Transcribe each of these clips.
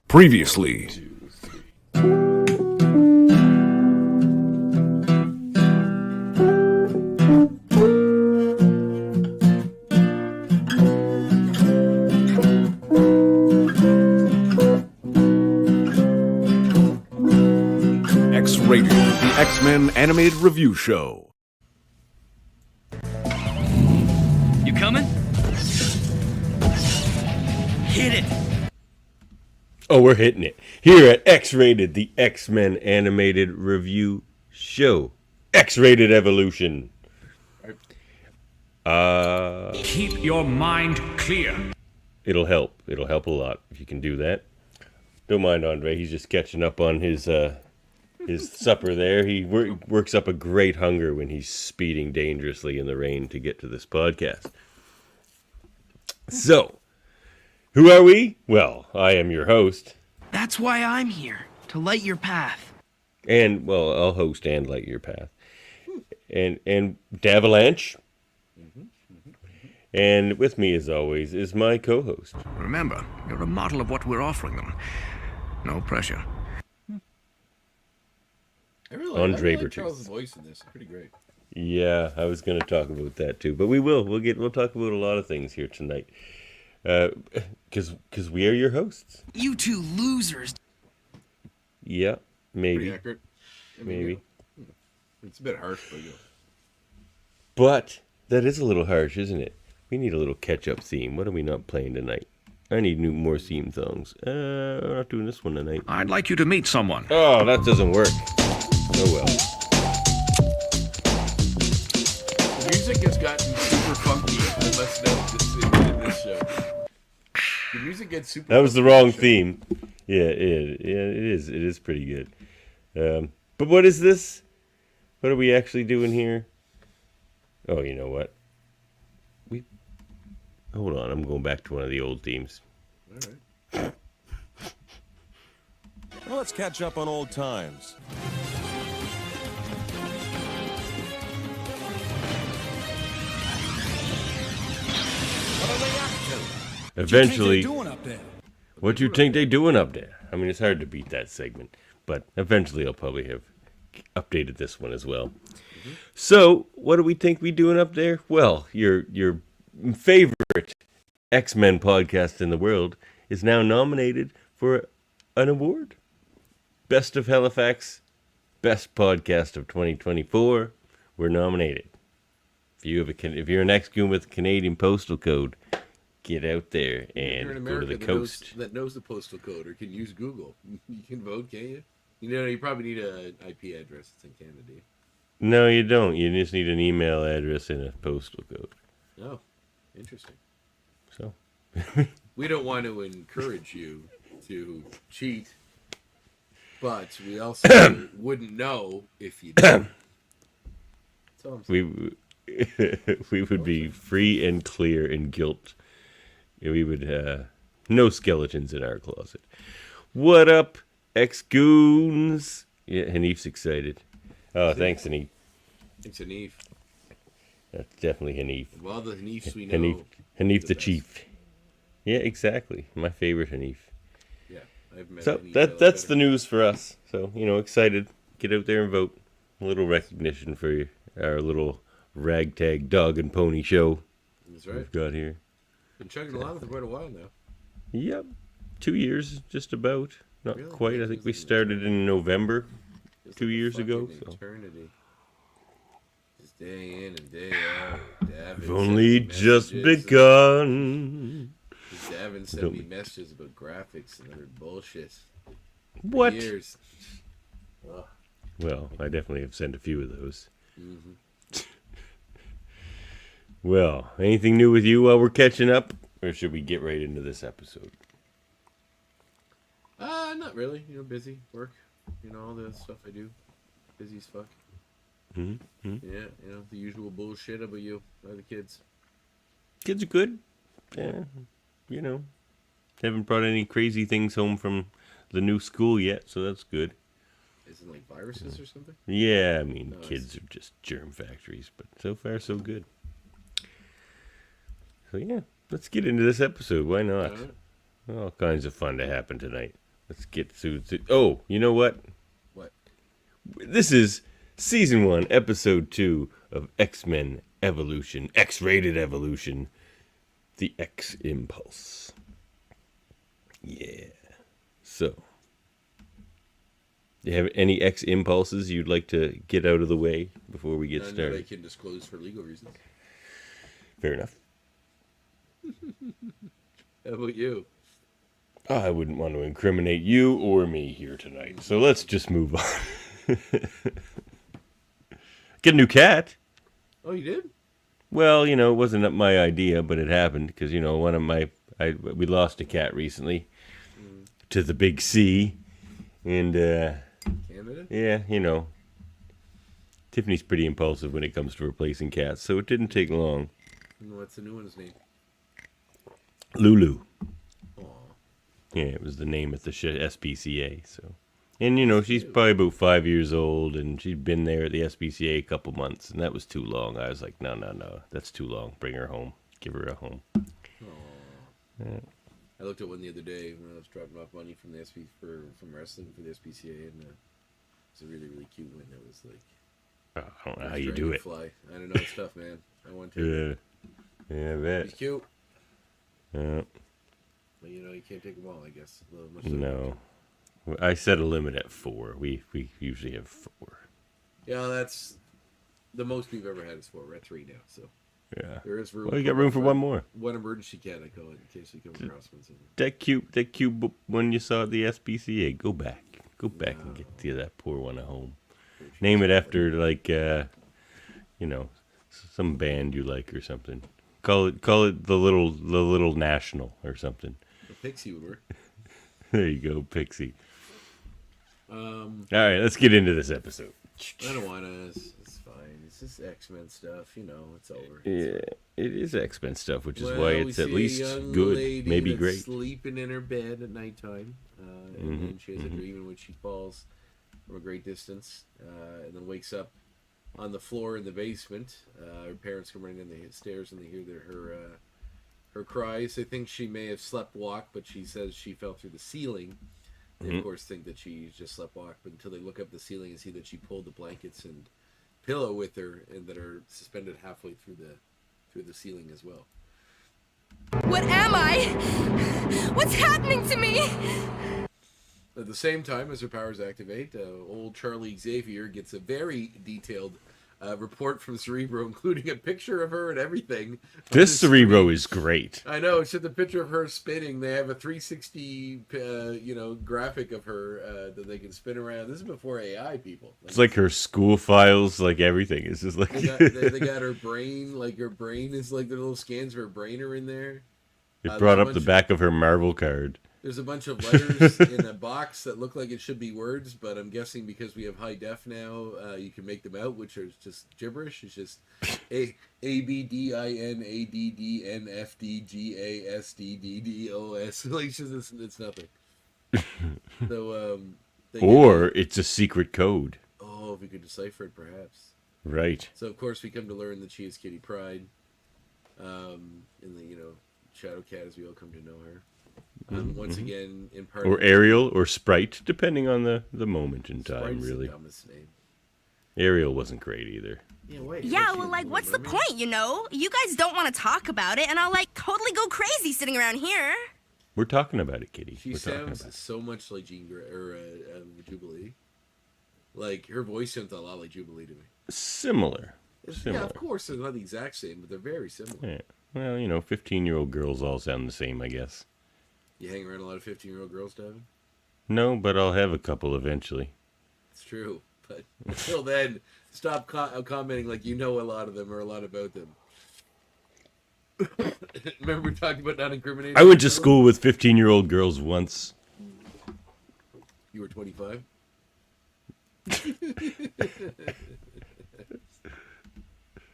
Previously. X-Rated, the X-Men animated review show. You coming? Hit it! Oh, we're hitting it. Here at X-Rated, the X-Men animated review show. X-Rated Evolution. Keep your mind clear. It'll help. It'll help a lot if you can do that. Don't mind Andre. He's just catching up on his supper there. He works up a great hunger when he's speeding dangerously in the rain to get to this podcast. So, who are we? Well, I am your host. That's why I'm here, to light your path. And, well, I'll host and light your path. And Davalanche. And with me, as always, is my co-host. Remember, you're a model of what we're offering them. No pressure. Andre like Charles' voice in this. Pretty great. Yeah, I was going to talk about that too, but we will. We'll talk about a lot of things here tonight. Because we are your hosts. You two losers. Yeah, Pretty maybe. accurate. I mean, Maybe. it's a bit harsh, but But that is a little harsh, isn't it? We need a little catch-up theme. What are we not playing tonight? I need more theme songs. We're not doing this one tonight. I'd like you to meet someone. Oh, that doesn't work. Oh well. the music has gotten super funky. I must note in this show. The music gets super. That was the funky in wrong this show. theme. Yeah, it is. It is pretty good. But what is this? What are we actually doing here? Oh, you know what? Hold on. I'm going back to one of the old themes. All right. Well, let's catch up on old times. Eventually, what you think they doing up there? I mean, it's hard to beat that segment, but eventually I'll probably have updated this one as well. So, what do we think we doing up there? Well, your favorite X-Men podcast in the world is now nominated for an award. Best of Halifax, Best Podcast of 2024. We're nominated. If you're an X-Goon with a Canadian postal code, get out there You're in and go to America the coast. that knows the postal code or can use Google. You can vote, can't you? You probably need an IP address. It's in Canada. No, you don't. You just need an email address and a postal code. Oh, interesting. So, We don't want to encourage you to cheat, but we also wouldn't know if you did. That's all I'm saying. we would be free and clear in guilt. We would no skeletons in our closet. What up, X-Goons? Yeah, Hanif's excited. Oh, thanks, Hanif. Thanks, Hanif. That's definitely Hanif. Of all the Hanifs we know, Hanif the best. chief. Yeah, exactly. My favorite Hanif. Yeah, I've met So Hanif. that's the news for us. So, excited. Get out there and vote. A little recognition for our little ragtag dog and pony show That's right. we've got here. Been chugging along with it quite a while now. Yep. 2 years, just about. Not Really? quite. I think we started in November Just 2 like a years ago. fucking So. Eternity. Just day in and day out. Davin We've only sent me just messages begun. Davin sent Don't- me messages about graphics and other bullshit. For What? Years. Ugh. Well, I definitely have sent a few of those. Mhm. Well, anything new with you while we're catching up? Or should we get right into this episode? Not really. Busy. Work. All the stuff I do. Busy as fuck. Mm-hmm. Yeah, the usual bullshit about you. How are the kids? Kids are good. Yeah, haven't brought any crazy things home from the new school yet, so that's good. Is it like viruses or something? Yeah, I mean, No, kids are just germ factories, but so far so good. So yeah, let's get into this episode. Why not? Alright. All kinds of fun to happen tonight. Let's get to. Oh, you know what? What? This is Season 1, Episode 2 of X-Men Evolution, X-Rated Evolution, the X Impulse. Yeah. So, you have any X impulses you'd like to get out of the way before we get None started? that I can disclose for legal reasons. Fair enough. How about you? I wouldn't want to incriminate you or me here tonight, so let's just move on. Get a new cat. Oh, you did? Well, it wasn't my idea, but it happened because one of we lost a cat recently to the big C, and Canada? yeah, Tiffany's pretty impulsive when it comes to replacing cats, so it didn't take long. And what's the new one's name? Lulu. Aw. Yeah, it was the name at the SPCA. So, and she's probably about 5 years old, and she'd been there at the SPCA a couple months, and that was too long. I was like, no, that's too long. Bring her home. Give her a home. Yeah. I looked at one the other day when I was dropping off money from the from wrestling for the SPCA, and it's a really, really cute one. It was like, I don't know how you do it. Fly. I don't know, it's tough, man. I want to. Yeah, I bet. He's cute. Yeah. But you can't take them all, I guess. No. I set a limit at 4. We usually have 4. Yeah, that's the most we've ever had is 4. We're at 3 now, so Yeah. there is room. Well, you got room for one more. One emergency cat, I call it, in case we come across one. That cute one you saw at the SPCA. Go back and get that poor one a home. Name it after some band you like or something. Call it the little National or something. A Pixie would work. There you go, Pixie. All right, let's get into this episode. I don't want to. It's fine. It's just X-Men stuff. It's over. Yeah, it is X-Men stuff, which is Well, why we it's at see a least young good, lady maybe that's great. sleeping in her bed at nighttime, and then she has a dream in which she falls from a great distance, and then wakes up on the floor in the basement. Her parents come running down the stairs, and they hear her cries. They think she may have sleepwalked, but she says she fell through the ceiling. They, of course, think that she just sleepwalked, but until they look up the ceiling and see that she pulled the blankets and pillow with her, and that are suspended halfway through the ceiling as well. What am I? What's happening to me? At the same time as her powers activate, old Charlie Xavier gets a very detailed report from Cerebro, including a picture of her and everything. This Cerebro is great. I know. It's just a picture of her spinning. They have a 360, graphic of her that they can spin around. This is before AI, people. It's like her school files, like everything. It's just like they got her brain. Like her brain is like the little scans of her brain are in there. it brought up the back of her Marvel card. There's a bunch of letters in a box that look like it should be words, but I'm guessing because we have high def now, you can make them out, which are just gibberish. It's just ABDINADDNFDGASDDDOS. Like it's nothing. So, It's a secret code. Oh, if we could decipher it, perhaps. Right. So of course we come to learn that she is Kitty Pryde, in the Shadow Cat, as we all come to know her. Once again, in part Or Ariel or Sprite, depending on the moment in time, Sprite's really. the dumbest name. Ariel wasn't great either. Yeah, wait. Yeah, well, what's the point, You guys don't want to talk about it, and I'll, totally go crazy sitting around here. We're talking about it, Kitty. She We're talking sounds about it. so much like Jean Grey or Jubilee. Like her voice sounds a lot like Jubilee to me. Similar. Yeah, of course, they're not the exact same, but they're very similar. Yeah. Well, 15-year-old girls all sound the same, I guess. You hang around a lot of 15-year-old girls, Devin? No, but I'll have a couple eventually. It's true, but until then, stop commenting like you know a lot of them or a lot about them. Remember we talked about not incriminating? I went to school with 15-year-old girls once. You were 25?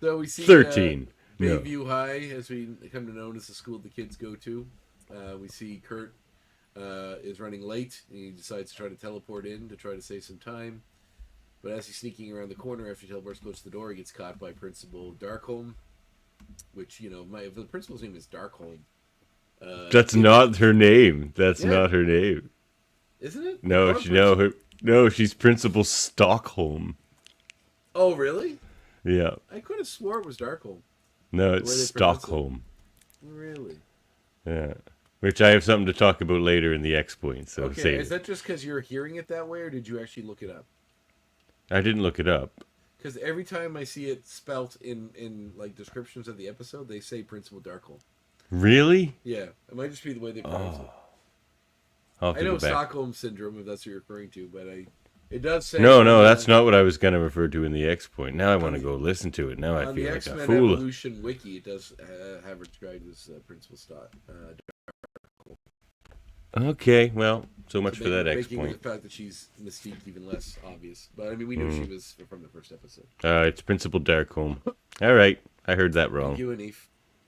So we see 13. No. Bayview High, as we come to know as the school the kids go to. We see Kurt is running late, and he decides to try to teleport in to try to save some time. But as he's sneaking around the corner after he teleports close to the door, he gets caught by Principal Darkholm, which, if the principal's name is Darkholm. That's not her name. That's not her name. Isn't it? No, she's Principal Stockholm. Oh, really? Yeah. I could have swore it was Darkholm. No, way it's they pronounce it. Stockholm. Really? Yeah. Which I have something to talk about later in the X point. So Okay, save is it. that just because you're hearing it that way, or did you actually look it up? I didn't look it up. Because every time I see it spelt in like descriptions of the episode, they say Principal Darkholm. Really? Yeah, it might just be the way they pronounce it. I'll have I to know go back. Stockholm syndrome, if that's what you're referring to, but it does say. No, that's not what I was going to refer to in the X point. Now I want to go listen to it. Now I on feel the like X-Men a fool. Evolution wiki, it does have her described as Principal Stock. Okay, well, so much for that X Making point. the fact that she's Mystique even less obvious. But I mean, we knew she was from the first episode. It's Principal Darkholm. All right, I heard that wrong. Thank you, Anif.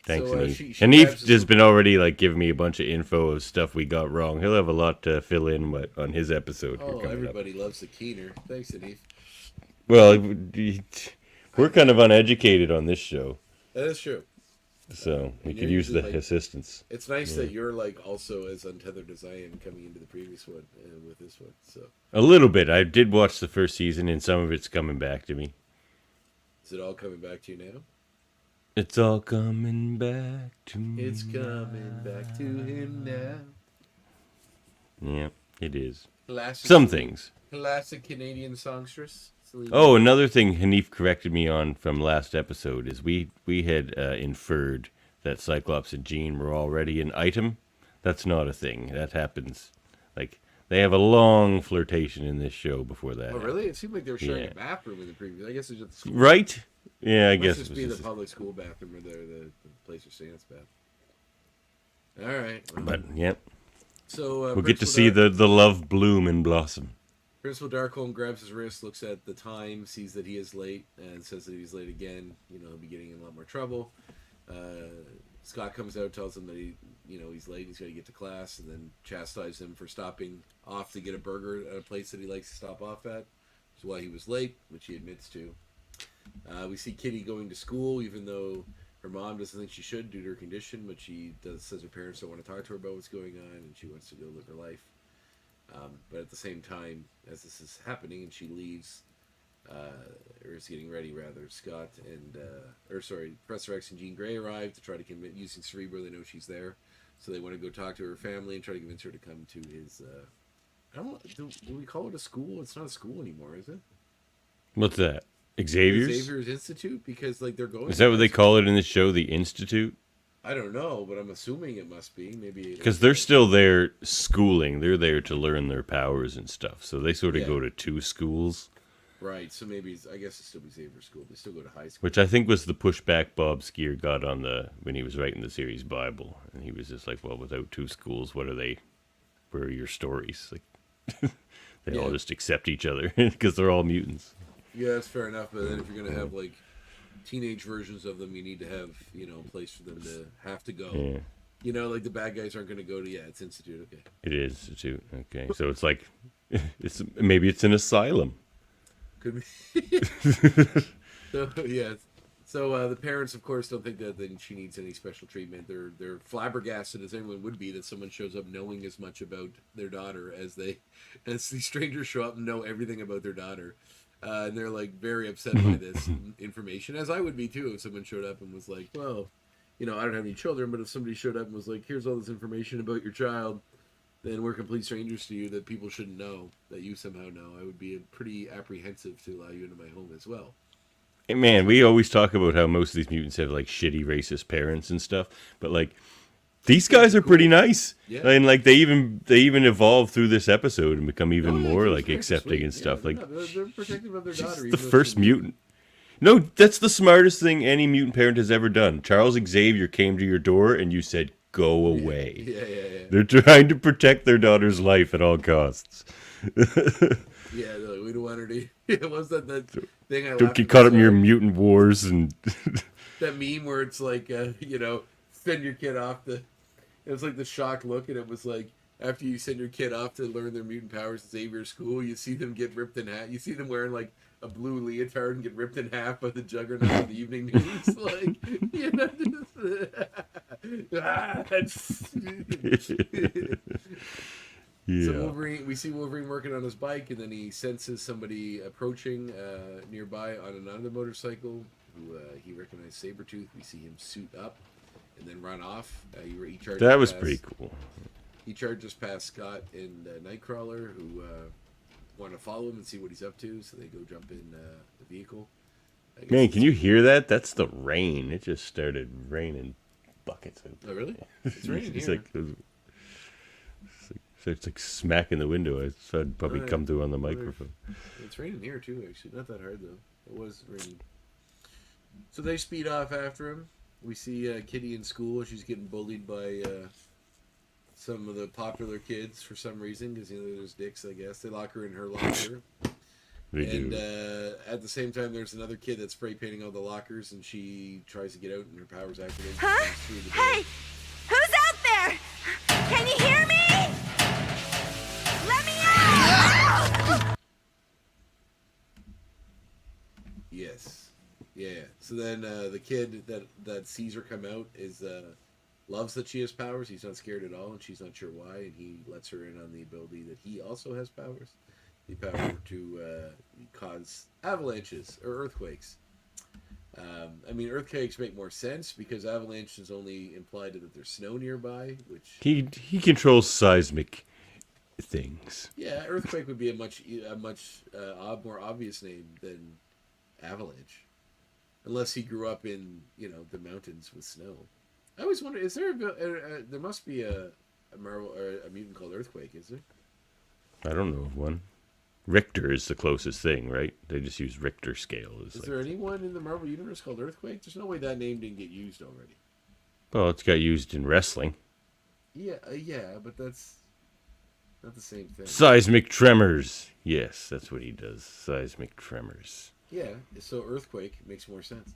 Thanks, So, Anif. she grabs Anif has some- been already like giving me a bunch of info of stuff we got wrong. He'll have a lot to fill in on his episode. here Oh, coming up. everybody loves the Keener. Thanks, Anif. Well, we're kind of uneducated on this show, That is true. so we And could you're use the usually, like- assistance. It's nice that you're like also as untethered as I am coming into the previous one and with this one. So A little bit. I did watch the first season, and some of it's coming back to me. is it all coming back to you now? It's all coming back to me. It's coming back to him now. Yeah, it is. Classic, Some things. Classic Canadian songstress. Celine Oh, another thing Hanif corrected me on from last episode is we had inferred that Cyclops and Jean were already an item. That's not a thing. That happens. Like, they have a long flirtation in this show before that. Oh, really? It seemed like they were sharing Yeah. a bathroom in the previous. I guess it's just the school. Right? Yeah, I It guess must it just was be the just... public school bathroom or the place you're staying. It's bad. All right. But, yeah. So We'll get to see the love bloom and blossom. Principal Darkholm grabs his wrist, looks at the time, sees that he is late, and says that if he's late again, he'll be getting in a lot more trouble. Scott comes out, tells him that he's late, he's got to get to class, and then chastises him for stopping off to get a burger at a place that he likes to stop off at, which is why he was late, which he admits to. We see Kitty going to school, even though her mom doesn't think she should due to her condition, but she says her parents don't want to talk to her about what's going on, and she wants to go live her life. But at the same time, as this is happening and she leaves, or is getting ready rather, Scott and, Professor X and Jean Grey arrive to try to convince, using Cerebro, they know she's there. So they want to go talk to her family and try to convince her to come to his, I don't know, do we call it a school? It's not a school anymore, is it? What's that? Xavier's? Xavier's Institute? Because, like, they're going... Is that what they call it in the show, the Institute? I don't know, but I'm assuming it must be. Maybe Because they're still there schooling. They're there to learn their powers and stuff. So they sort of Yeah. go to two schools, right. So maybe I guess it's still be Xavier School. They still go to high school. which I think was the pushback Bob Skier got on when he was writing the series Bible. And he was just like, well, without two schools, where are your stories? Like, they all Yeah. just accept each other because they're all mutants. Yeah, that's fair enough. But then if you're gonna have like teenage versions of them, you need to have a place for them to have to go. Yeah, Like the bad guys aren't gonna go to it's Institute. Okay. it is Institute. Okay, so it's like, maybe it's an asylum. Could be. So yeah. So the parents, of course, don't think that she needs any special treatment. They're flabbergasted, as anyone would be, that someone shows up knowing as much about their daughter as these strangers show up and know everything about their daughter. And they're like very upset by this information, as I would be too if someone showed up and was like, well, I don't have any children, but if somebody showed up and was like, here's all this information about your child, then we're complete strangers to you that people shouldn't know, that you somehow know, I would be pretty apprehensive to allow you into my home as well. Hey, man, we always talk about how most of these mutants have like shitty racist parents and stuff, but like these guys are pretty nice, Yeah. and like they even evolve through this episode and become even more it's like very accepting sweet. and stuff. Yeah, Like they're protective of their daughter. she's even the though first she's- mutant. No, that's the smartest thing any mutant parent has ever done. Charles Xavier came to your door and you said, "Go away." Yeah. They're trying to protect their daughter's life at all costs. Yeah, they're like, we don't want her to. What was that thing I Don't laughed get at caught up in so your hard? mutant wars and That meme where it's like, send your kid off the. It was like the shocked look, and it was like after you send your kid off to learn their mutant powers at Xavier School, you see them get ripped in half. You see them wearing like a blue leotard and get ripped in half by the Juggernaut of the evening news. Like, Yeah. So we see Wolverine working on his bike, and then he senses somebody approaching nearby on another motorcycle. Who he recognized Sabretooth. We see him suit up and then run off. He charges That was past, pretty cool. He charges past Scott and Nightcrawler, who want to follow him and see what he's up to. So they go jump in the vehicle. Man, can you hear that? That's the rain. It just started raining buckets. Oh, really? It's raining It's here. It's like smacking the window. So I'd probably come through on the microphone. It's raining here too, actually. Not that hard though. It was raining. So they speed off after him. We see Kitty in school. She's getting bullied by some of the popular kids for some reason because there's dicks, I guess. They lock her in her locker. They do. At the same time, there's another kid that's spray painting all the lockers, and she tries to get out, and her powers activate. Huh? Hey, who's out there? Can you hear me? Let me out! Yes. Yeah. So then the kid that sees her come out is loves that she has powers. He's not scared at all, and she's not sure why, and he lets her in on the ability that he also has powers. The power to cause avalanches or earthquakes. I mean, earthquakes make more sense because avalanches only imply that there's snow nearby, which He controls seismic things. yeah, earthquake would be a much more obvious name than avalanche, unless he grew up in the mountains with snow. I always wonder, is there there must be a Marvel or a mutant called Earthquake, is there? I don't know of one. Richter is the closest thing, right? They just use Richter scale. Is there anyone in the Marvel Universe called Earthquake? There's no way that name didn't get used already. Well, it's got used in wrestling. Yeah, but that's not the same thing. Seismic tremors. Yes, that's what he does. Seismic tremors. Yeah, so Earthquake makes more sense.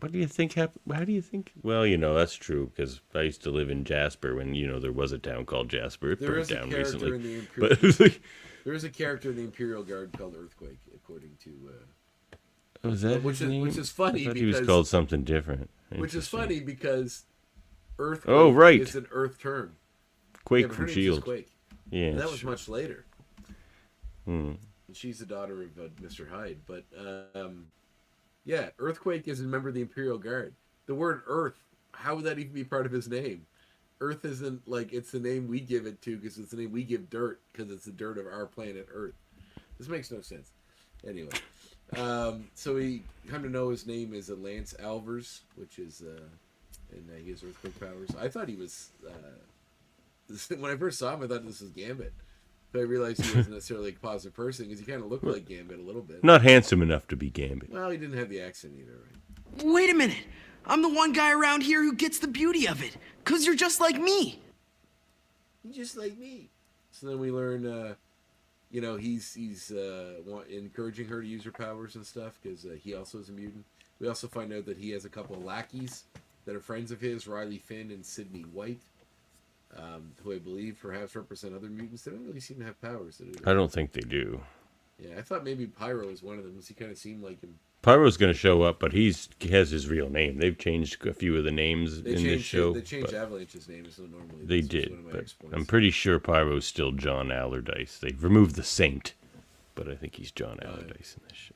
What do you think happened? How do you think? Well, that's true because I used to live in Jasper when there was a town called Jasper. It burned down recently. There is a character in the Imperial Guard called Earthquake, according to. Was that which his name? is funny I thought because he was called something different. Which is funny because Earthquake right. is an Earth term. Quake but her from name's Shield. just Quake. Yeah, And that was much later. Hmm. And she's the daughter of Mr. Hyde, but yeah, Earthquake is a member of the Imperial Guard. The word Earth, how would that even be part of his name? Earth isn't like it's the name we give it to because it's the name we give dirt because it's the dirt of our planet Earth. This makes no sense. Anyway, so we come to know his name is Lance Alvers, which is and he has earthquake powers. I thought he was when I first saw him, I thought this was Gambit. But I realized he wasn't necessarily a positive person because he kind of looked like Gambit a little bit. Not handsome enough to be Gambit. Well, he didn't have the accent either, right? Wait a minute. I'm the one guy around here who gets the beauty of it. 'Cause you're just like me. You're just like me. So then we learn, he's encouraging her to use her powers and stuff because he also is a mutant. We also find out that he has a couple of lackeys that are friends of his, Riley Finn and Sydney White. Who I believe perhaps represent other mutants. They don't really seem to have powers. I don't think they do. Yeah, I thought maybe Pyro was one of them. He kind of seemed like him. Pyro's going to show up, but he has his real name. They've changed a few of the names in this show. They changed Avalanche's name, so normally they did, but I'm pretty sure Pyro's still John Allardyce. They've removed the Saint, but I think he's John Allardyce in this show.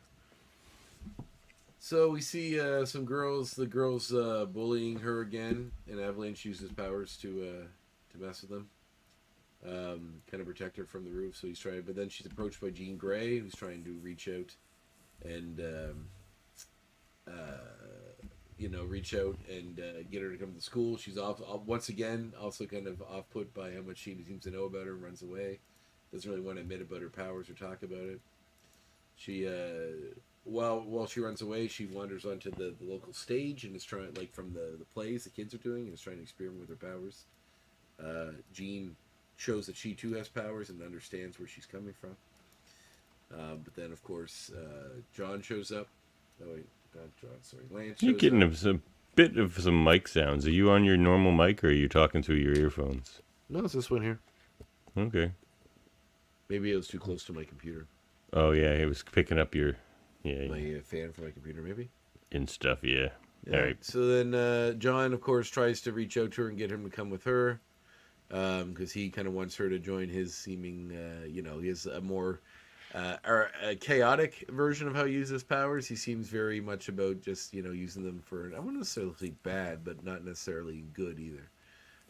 So we see the girls bullying her again, and Avalanche uses powers to mess with them, kind of protect her from the roof. So he's trying, but then she's approached by Jean Grey, who's trying to reach out and get her to come to school. She's off once again, also kind of off put by how much she seems to know about her and runs away. Doesn't really want to admit about her powers or talk about it. She while she runs away, she wanders onto the local stage and is trying, like from the plays the kids are doing, and is trying to experiment with her powers. Jean shows that she too has powers and understands where she's coming from. But then, of course, John shows up. Oh wait, not John. Sorry, Lance. You're getting a bit of some mic sounds. Are you on your normal mic, or are you talking through your earphones? No, it's this one here. Okay. Maybe it was too close to my computer. Oh yeah, it was picking up your my fan for my computer, maybe. And stuff. Yeah. All right. So then John, of course, tries to reach out to her and get him to come with her. because he kind of wants her to join his seeming, he has a more or a chaotic version of how he uses his powers. He seems very much about just, using them for, I wouldn't necessarily say bad, but not necessarily good either.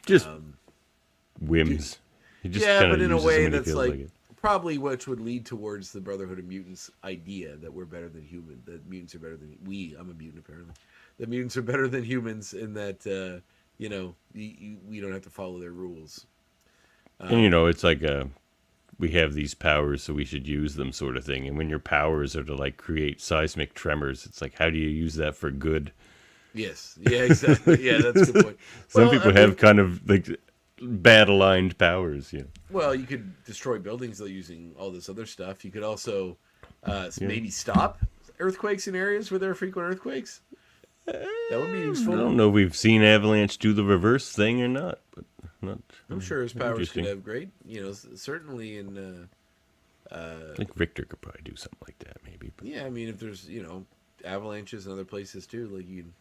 Just whims. He just yeah, kinda but in a uses them way when he that's feels like it. probably which would lead towards the Brotherhood of Mutants idea that we're better than human, that mutants are better than I'm a mutant apparently. That mutants are better than humans in that we don't have to follow their rules. And it's like we have these powers, so we should use them, sort of thing. And when your powers are to like create seismic tremors, it's like, how do you use that for good? Yes, yeah, exactly. Yeah, that's a good point. Some people have kind of like bad aligned powers. Yeah. Well, you could destroy buildings using all this other stuff. You could also maybe stop earthquakes in areas where there are frequent earthquakes. That would be useful. I don't know if we've seen Avalanche do the reverse thing or not, but not. I'm sure his powers could Interesting. have great, certainly in. I think Richter could probably do something like that, maybe. But Yeah, I mean, if there's avalanches and other places too, like you'd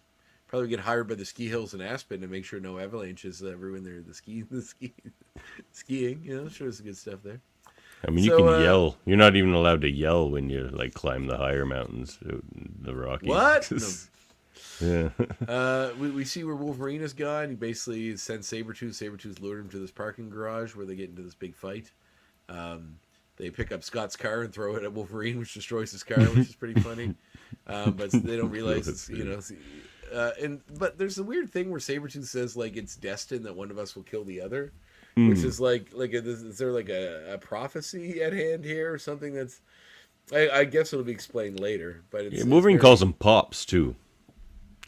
probably get hired by the ski hills in Aspen to make sure no avalanches ruin the skiing. Sure, there's some good stuff there. I mean, you So, can yell. You're not even allowed to yell when you like climb the higher mountains, the Rockies. What? Yeah. We see where Wolverine has gone. He basically sends Sabretooth. Sabretooth lured him to this parking garage where they get into this big fight. They pick up Scott's car and throw it at Wolverine, which destroys his car, which is pretty funny. But they don't realize it's, but there's a weird thing where Sabretooth says, like, it's destined that one of us will kill the other, which is is there like a prophecy at hand here or something that's, I guess it'll be explained later, but it's, Wolverine calls them Pops, too.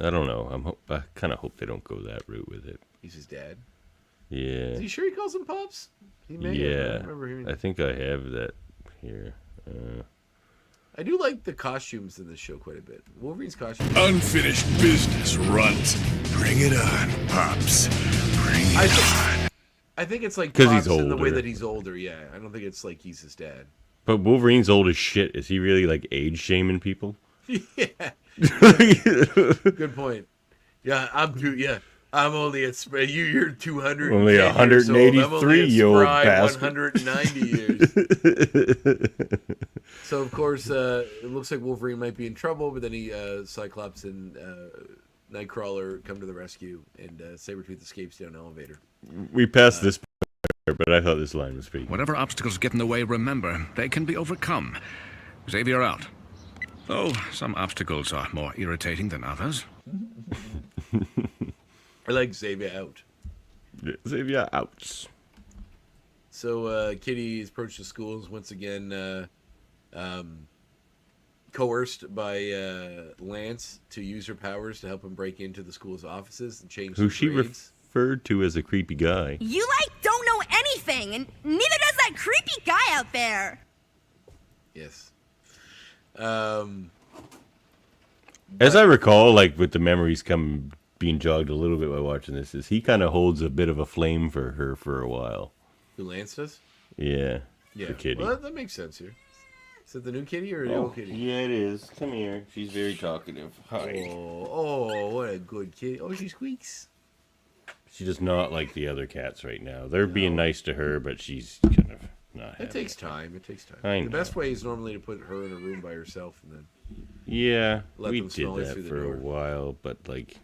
I don't know. I kind of hope they don't go that route with it. He's his dad. Yeah. Is he sure he calls him Pops? He may have. I Yeah. remember hearing I think I have that here. I do like the costumes in this show quite a bit. Wolverine's costume. Unfinished business, runt. Bring it on, Pops. Bring it on. I think it's like 'Cause Pops he's in the way older. that he's older. Yeah, I don't think it's like he's his dad. But Wolverine's old as shit. Is he really like age shaming people? Yeah, good point. Yeah, I'm only at you're 200. Only 183, you old bastard. 190 years. So of course, it looks like Wolverine might be in trouble, but then Cyclops and Nightcrawler come to the rescue, and Sabretooth escapes down an elevator. We passed this part, but I thought this line was pretty good. Whatever obstacles get in the way, remember, they can be overcome. Xavier out. Though some obstacles are more irritating than others. I like Xavier out. Xavier out. So Kitty is approached the schools once again, coerced by Lance to use her powers to help him break into the school's offices and change Who some she grades. referred to as a creepy guy. You, don't know anything, and neither does that creepy guy out there. Yes. As I recall, like with the memories being jogged a little bit by watching this, is he kind of holds a bit of a flame for her for a while. Who Lance does? Yeah. Yeah. For Kitty. Well, that makes sense here. Is it the new Kitty or the old Kitty? Yeah, it is. Come here. She's very talkative. Hi. Oh, what a good kitty. Oh, she squeaks. She does not like the other cats right now. They're being nice to her, but she's kind of not happy. It takes time. It takes time. I The know. best way is normally to put her in a room by herself and then, Yeah, Let we them did smell it that through the for door. a while, but like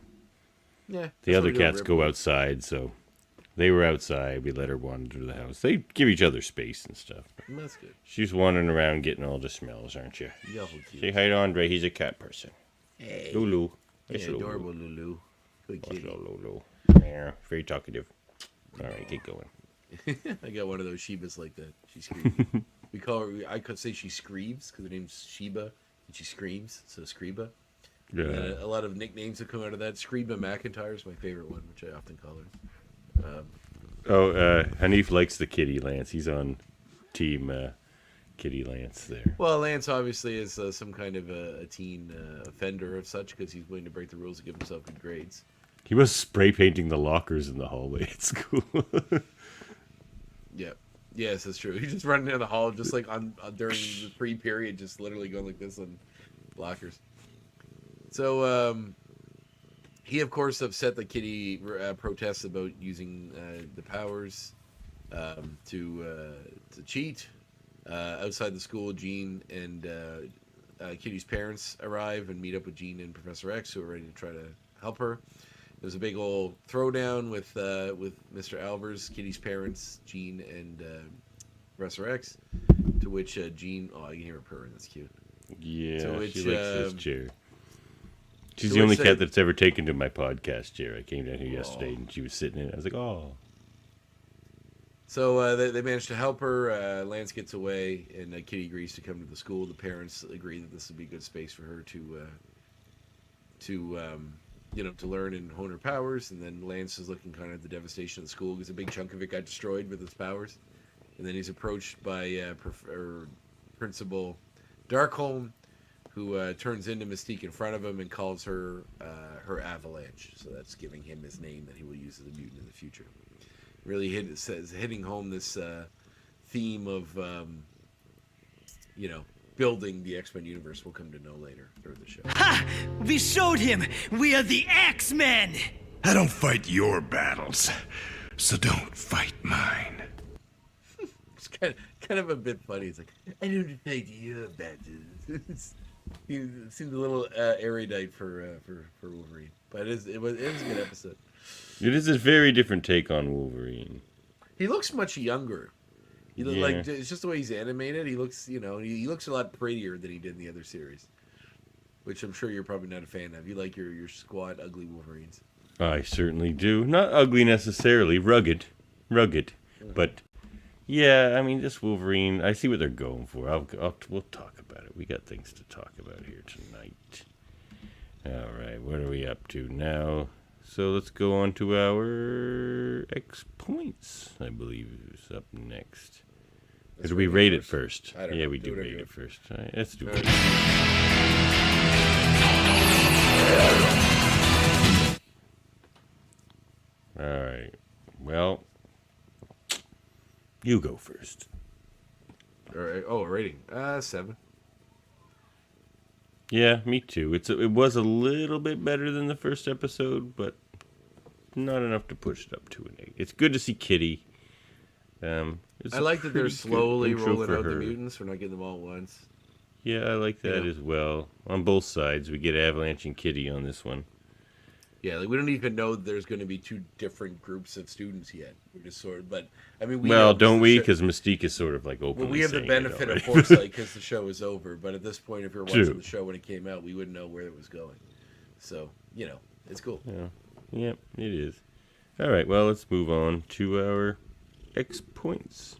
yeah. the other cats go outside, so they were outside. We let her wander through the house. They give each other space and stuff. That's good. She's wandering around getting all the smells, aren't you? Yo, Say hi to Andre. He's a cat person. Hey. Lulu. Yeah, Yes, Lulu. adorable Lulu. Good kitty. Hello, Lulu. Yeah, very talkative. All right, get going. I got one of those Shebas like that. She screams. We call her. I could say she screams because her name's Sheba, and she screams. So Screeba. Yeah. A lot of nicknames have come out of that. Screeba McIntyre is my favorite one, which I often call her. Hanif likes the kitty Lance. He's on team kitty Lance there. Well, Lance obviously is some kind of a teen offender of such because he's willing to break the rules to give himself good grades. He was spray painting the lockers in the hallway at school. Yeah. Yes, that's true. He's just running down the hall, just like on during the pre-period, just literally going like this on blockers. So He, of course, upset that Kitty protests about using the powers to cheat. Outside the school, Jean and Kitty's parents arrive and meet up with Jean and Professor X, who are ready to try to help her. There's a big old throwdown with Mr. Albers, Kitty's parents, Jean, and Professor X. To which Jean, I can hear her purring. That's cute. Yeah, which, she likes this chair. She's to the only which cat that's ever taken to my podcast chair. I came down here yesterday and she was sitting in it. I was like, oh. So they managed to help her. Lance gets away, and Kitty agrees to come to the school. The parents agree that this would be a good space for her to learn and hone her powers. And then Lance is looking kind of at the devastation of the school because a big chunk of it got destroyed with his powers. And then he's approached by Principal Darkholm, who turns into Mystique in front of him and calls her her Avalanche. So that's giving him his name that he will use as a mutant in the future. Really hitting home this theme of building the X-Men universe. We'll come to know later through the show. Ha! We showed him! We are the X-Men! I don't fight your battles, so don't fight mine. It's kind of a bit funny. It's like, I don't fight your battles. He seemed a little erudite for Wolverine, but it was a good episode. It is a very different take on Wolverine. He looks much younger. He look like it's just the way he's animated. He looks, he looks a lot prettier than he did in the other series, which I'm sure you're probably not a fan of. You like your squat, ugly Wolverines. I certainly do. Not ugly necessarily, rugged, but yeah. I mean, this Wolverine. I see what they're going for. We'll talk about it. We got things to talk about here tonight. All right, what are we up to now? So let's go on to our X points, I believe, is up next. Or do we rate it first? I don't yeah, know. we do rate it first. All right, let's do it. All right. Well, you go first. All right. Oh, rating. 7. Yeah, me too. It was a little bit better than the first episode, but not enough to push it up to an 8. It's good to see Kitty. I like that they're slowly rolling out her. the mutants. We're not getting them all at once. Yeah, I like that as well. On both sides, we get Avalanche and Kitty on this one. Yeah, like we don't even know there's going to be 2 different groups of students yet. We're just sort of, but I mean, don't we? Because Mystique is sort of like openly. Well, we have the saying benefit it of foresight because the show is over. But at this point, if you're watching the show when it came out, we wouldn't know where it was going. So it's cool. Yeah, yep, it is. All right, well, let's move on to our X points.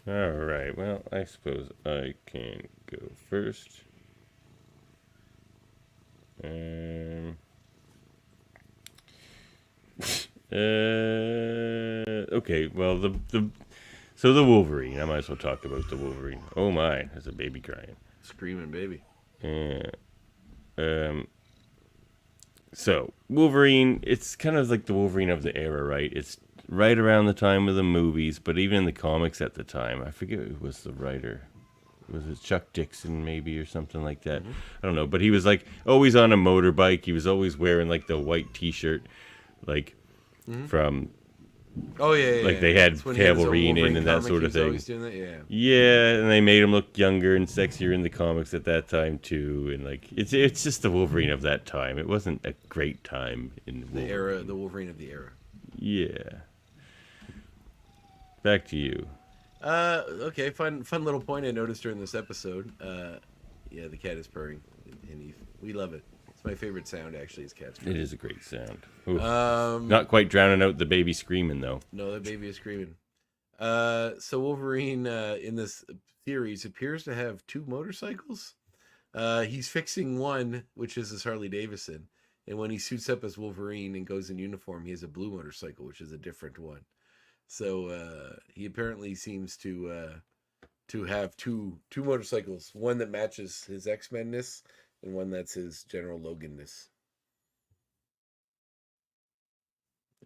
All right, well, I suppose I can go first. Okay, well, the Wolverine. I might as well talk about the Wolverine. Oh my, there's a baby crying. Screaming baby. So Wolverine, it's kind of like the Wolverine of the era, right? It's right around the time of the movies, but even in the comics at the time, I forget who was the writer. Was it Chuck Dixon maybe or something like that? Mm-hmm. I don't know, but he was like always on a motorbike. He was always wearing like the white T-shirt, like from. Oh yeah. Like they had cavalry in and that sort of thing. Yeah, and they made him look younger and sexier in the comics at that time too. And like it's just the Wolverine of that time. It wasn't a great time in the era, the Wolverine of the era. Yeah. Back to you. Okay, fun little point I noticed during this episode. Yeah, the cat is purring, and we love it. It's my favorite sound, actually, is cats purring. It is a great sound. Not quite drowning out the baby screaming, though. No, the baby is screaming. So Wolverine, in this series, appears to have 2 motorcycles. He's fixing one, which is his Harley Davidson, and when he suits up as Wolverine and goes in uniform, he has a blue motorcycle, which is a different one. So he apparently seems to have two motorcycles, one that matches his X-Men-ness and one that's his General Logan-ness.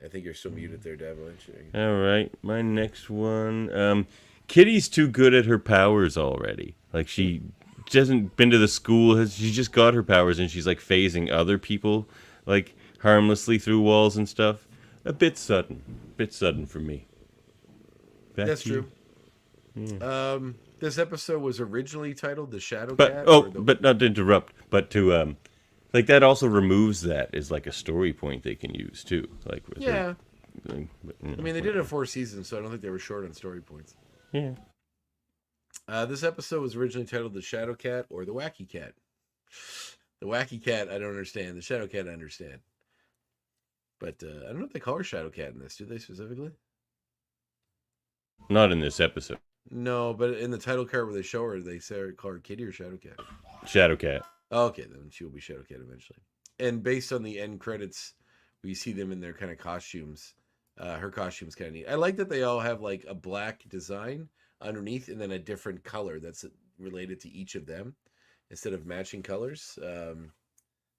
I think you're still muted there, Avalanche. All right, my next one. Kitty's too good at her powers already. Like she hasn't been to the school. She just got her powers, and she's like phasing other people like harmlessly through walls and stuff. A bit sudden for me. That's true. This episode was originally titled "The Shadow But Cat." but not to interrupt, but to like that also removes that as like a story point they can use too. Like with yeah. I mean, they did it 4 seasons, so I don't think they were short on story points. Yeah. This episode was originally titled "The Shadow Cat" or "The Wacky Cat." The Wacky Cat, I don't understand. The Shadow Cat, I understand. But I don't know if they call her Shadow Cat in this. Do they specifically? Not in this episode. No, but in the title card where they show her, they say call her Kitty or Shadow Cat. Shadow Cat. Okay, then she will be Shadow Cat eventually. And based on the end credits, we see them in their kind of costumes. Her costume's kind of neat. I like that they all have like a black design underneath and then a different color that's related to each of them instead of matching colors.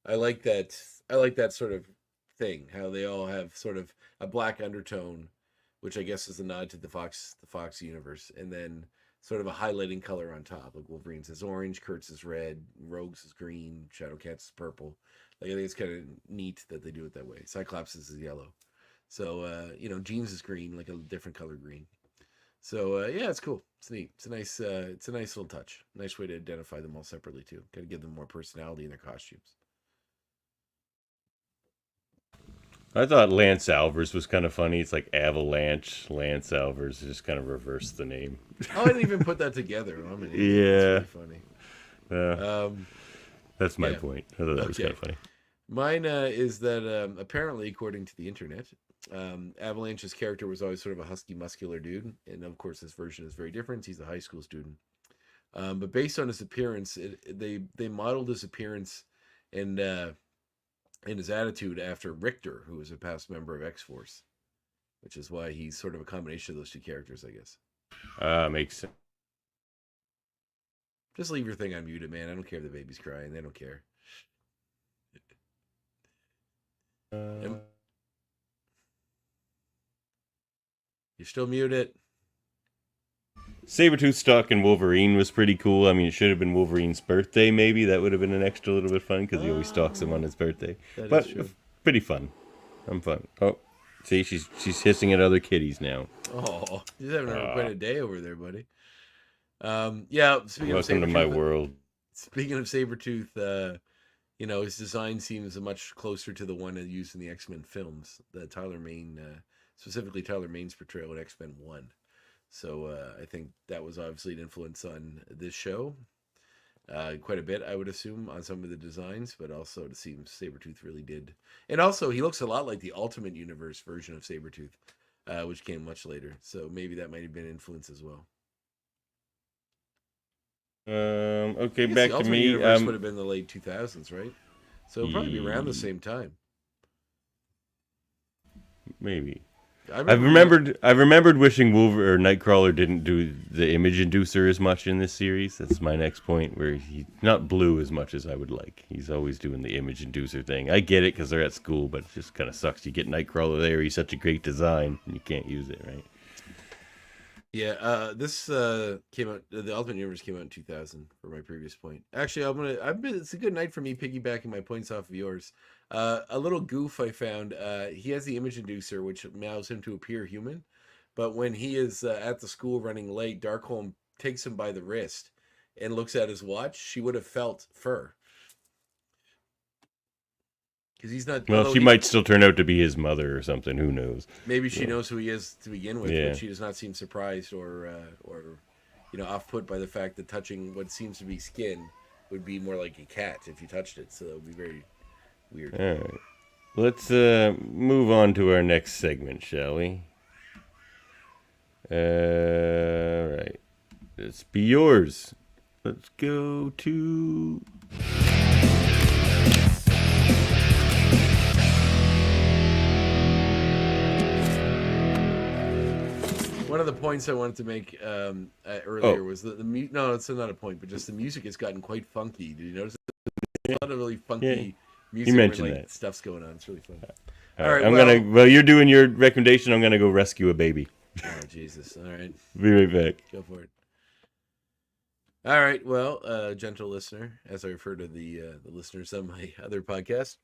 I like that. I like that sort of thing. How they all have sort of a black undertone, which I guess is a nod to the Fox universe, and then sort of a highlighting color on top. Like Wolverine's is orange, Kurt's is red, Rogue's is green, Shadowcat's is purple. Like I think it's kind of neat that they do it that way. Cyclops is yellow. So Jeans is green, like a different color green. So yeah, it's cool. It's neat. It's a nice little touch. Nice way to identify them all separately too. Kind of give them more personality in their costumes. I thought Lance Alvers was kind of funny. It's like Avalanche, Lance Alvers. Just kind of reverse the name. Oh, I didn't even put that together. I mean, yeah. It's really funny. That's my point. I thought that was kind of funny. Mine is that apparently, according to the internet, Avalanche's character was always sort of a husky, muscular dude. And of course, this version is very different. He's a high school student. But based on his appearance, they modeled his appearance and his attitude after Richter, who was a past member of X-Force, which is why he's sort of a combination of those two characters, I guess. Makes sense. Just leave your thing unmuted, man. I don't care if the baby's crying. They don't care. You're still muted. Sabretooth stalking Wolverine was pretty cool. I mean, it should have been Wolverine's birthday, maybe. That would have been an extra little bit fun, because he always stalks him on his birthday. But pretty fun. I'm fun. Oh, see, she's hissing at other kitties now. Oh, she's having quite a day over there, buddy. Yeah, speaking Welcome to my world. Speaking of Sabretooth, his design seems much closer to the one used in the X-Men films. The Tyler Mane, specifically Tyler Mane's portrayal in X-Men 1. So I think that was obviously an influence on this show. Quite a bit, I would assume, on some of the designs, but also it seems Sabretooth really did. And also, he looks a lot like the Ultimate Universe version of Sabretooth, which came much later. So maybe that might have been influence as well. Okay, back to me. Universe would have been the late 2000s, right? So it'll probably be around the same time. Maybe. I remembered wishing Wolverine or Nightcrawler didn't do the image inducer as much in this series. That's my next point, where he's not blue as much as I would like. He's always doing the image inducer thing. I get it because they're at school, but it just kind of sucks. You get Nightcrawler there, he's such a great design, and you can't use it, right? Yeah, this came out. The Ultimate Universe came out in 2000. For my previous point, actually, it's a good night for me piggybacking my points off of yours. A little goof I found. He has the image inducer, which allows him to appear human. But when he is at the school running late, Darkholm takes him by the wrist and looks at his watch. She would have felt fur. Because he's not. Well, she might still turn out to be his mother or something. Who knows? Maybe she knows who he is to begin with, but she does not seem surprised or off put by the fact that touching what seems to be skin would be more like a cat if you touched it. So that would be very weird. All right, let's move on to our next segment, shall we? All right, let's be yours. Let's go to. One of the points I wanted to make earlier was that no, it's not a point, but just the music has gotten quite funky. Did you notice? A lot of really funky music. You mentioned that stuff's going on. It's really fun. All right, I'm gonna. Well, you're doing your recommendation. I'm gonna go rescue a baby. Oh, Jesus. All right. Be right back. Go for it. All right. Well, gentle listener, as I refer to the listeners of my other podcast,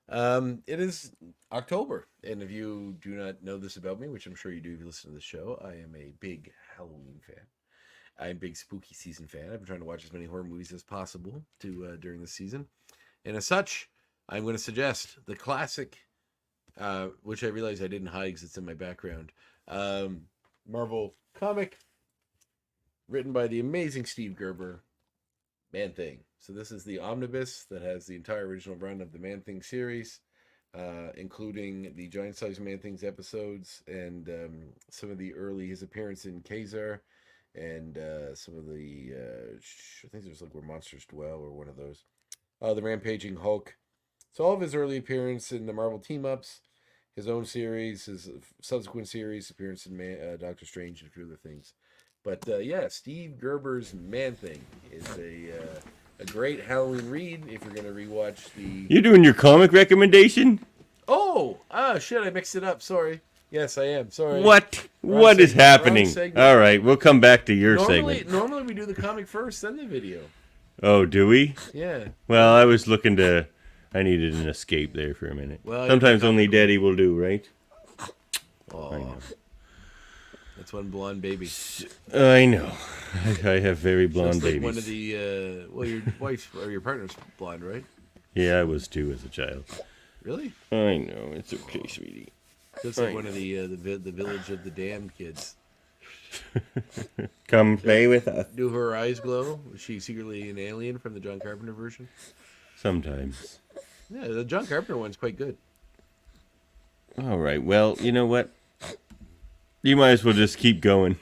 it is October. And if you do not know this about me, which I'm sure you do if you listen to the show, I am a big Halloween fan. I'm a big spooky season fan. I've been trying to watch as many horror movies as possible during this season. And as such, I'm going to suggest the classic, which I realize I didn't hide because it's in my background, Marvel comic written by the amazing Steve Gerber, Man-Thing. So this is the omnibus that has the entire original run of the Man-Thing series, including the giant-sized Man-Things episodes and some of the his appearance in Kazar, and some of the, I think there's like Where Monsters Dwell or one of those. The Rampaging Hulk. So all of his early appearance in the Marvel team-ups, his own series, his subsequent series, appearance in Doctor Strange and a few other things. But yeah, Steve Gerber's Man-Thing is a great Halloween read if you're going to rewatch the... You're doing your comic recommendation? Oh! Shit, I mixed it up. Sorry. Yes, I am. Sorry. What? What is happening? All right, we'll come back to your segment. Normally we do the comic first, then the video. Oh, do we? Yeah. Well, I was looking to... I needed an escape there for a minute. Well, sometimes only Daddy will do, right? Oh, I know. That's one blonde baby. I know. I have very blonde babies. One of the well, your wife or your partner's blonde, right? Yeah, I was too as a child. Really? I know. It's okay, sweetie. Looks like one of the Village of the Damned kids. Come play with us. Do her eyes glow? Was she secretly an alien from the John Carpenter version? Sometimes. Yeah, the John Carpenter one's quite good. All right. Well, you know what? You might as well just keep going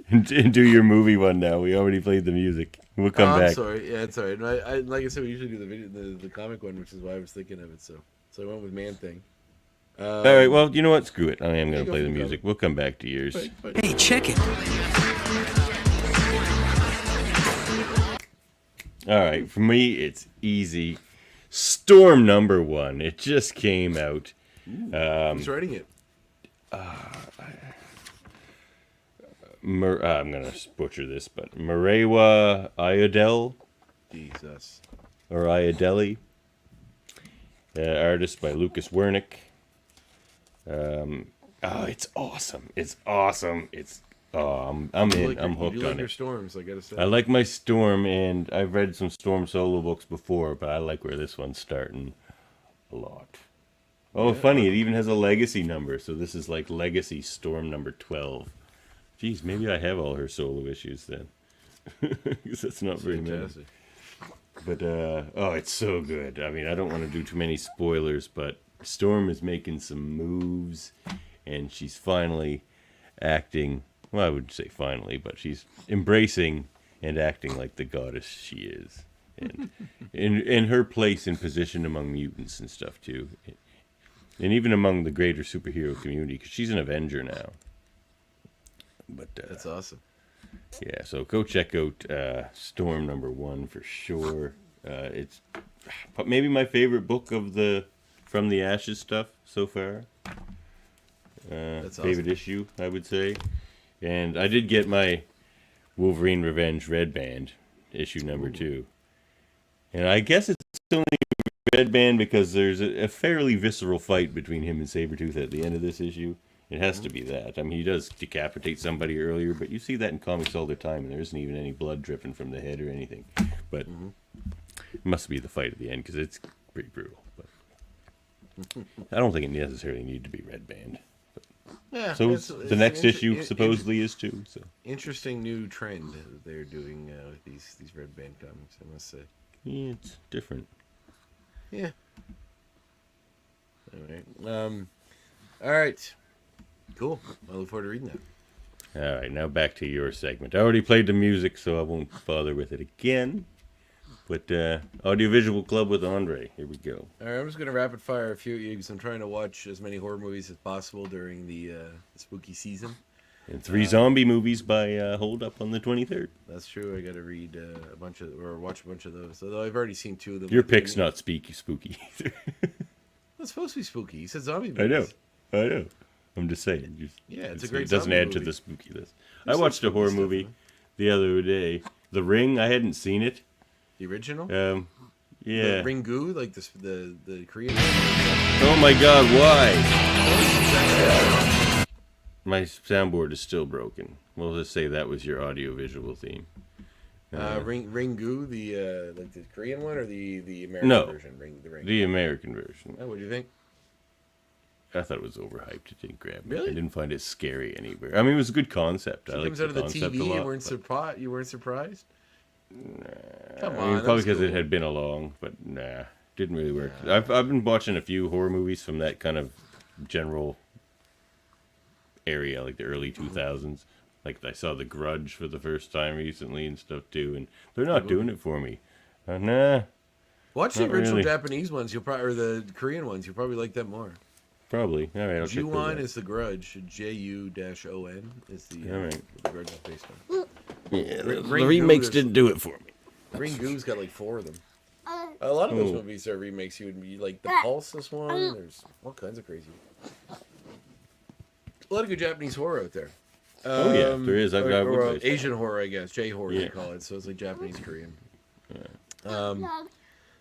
and do your movie one now. We already played the music. We'll come back. I'm sorry. Yeah, it's all right. I like I said, we usually do the video, the comic one, which is why I was thinking of it. So I went with Man-Thing. All right. Well, you know what? Screw it. I am going to play the music. We'll come back to yours. Hey, check it. All right. For me, it's easy. Storm number 1. It just came out. Who's writing it? I'm going to butcher this, but Marewa Ayodele. Jesus. Or Ayodele. Artist by Lucas Wernick. It's awesome. It's awesome. I'm in. I'm hooked you like on your it. storms, I gotta say. I like my Storm, and I've read some Storm solo books before, but I like where this one's starting a lot. Oh, funny, it even has a legacy number, so this is like Legacy Storm number 12. Jeez, maybe I have all her solo issues then. Because that's not very many. But, it's so good. I mean, I don't want to do too many spoilers, but Storm is making some moves, and she's finally acting, well, I wouldn't say finally, but she's embracing and acting like the goddess she is. And in her place and position among mutants and stuff, too. And even among the greater superhero community, because she's an Avenger now. But that's awesome. Yeah, so go check out Storm number 1 for sure. It's maybe my favorite book of the From the Ashes stuff so far. That's favorite awesome. issue, I would say. And I did get my Wolverine Revenge Red Band issue number 2. And I guess it's only Red Band because there's a fairly visceral fight between him and Sabretooth at the end of this issue. It has to be that. I mean, he does decapitate somebody earlier, but you see that in comics all the time, and there isn't even any blood dripping from the head or anything. But it must be the fight at the end, because it's pretty brutal. But I don't think it necessarily need to be Red Band. But, yeah. so the next issue supposedly is too. So interesting new trend that they're doing with these Red Band comics, I must say. Yeah, it's different. Yeah. All right. All right. Cool. I look forward to reading that. All right, now back to your segment. I already played the music, so I won't bother with it again. But Audiovisual Club with Andre. Here we go. All right, I'm just going to rapid fire a few because I'm trying to watch as many horror movies as possible during the spooky season. And 3 zombie movies by Hold Up on the 23rd. That's true. I got to read watch a bunch of those. Although I've already seen 2 of them. Your pick's not spooky either. It's supposed to be spooky. He said zombie I movies. know. I'm just saying. Yeah, it's a great It doesn't zombie add to movie. the spooky list. There's I watched some a horror spooky stuff movie in the other day. The Ring. I hadn't seen it. The original? Yeah. The Ringu, like the Korean one? Oh my God! Why? My soundboard is still broken. We'll just say that was your audio-visual theme. Ringu, the like the Korean one or the American No. version? The Ring. The American version. Oh, what do you think? I thought it was overhyped. It didn't grab me. Really? I didn't find it scary anywhere. I mean, it was a good concept. I It liked comes the out of the concept TV. a lot. You weren't surprised. You weren't surprised. Come I on, mean, that probably was because it cool. had been along, but nah, didn't really work. I've been watching a few horror movies from that kind of general area, like the early 2000s. Like I saw The Grudge for the first time recently and stuff too, and they're not doing it for me. Nah, Watch the Not original really. Japanese ones. You'll probably or the Korean ones. You'll probably like them more. probably. All right, I'll check those Ju-on out. is the Grudge. J-U-O-N is the All right. the Grudge is based on. Yeah, the Ringu, remakes there's- didn't do it for me. Ringu's got like 4 of them. A lot of those Oh. movies are remakes. You would be like the Pulse. This one. There's all kinds of crazy. A lot of good Japanese horror out there. Oh, yeah, there is. I've got or, one. Asian horror, I guess. J horror they Yeah. call it. So it's like Japanese, Korean.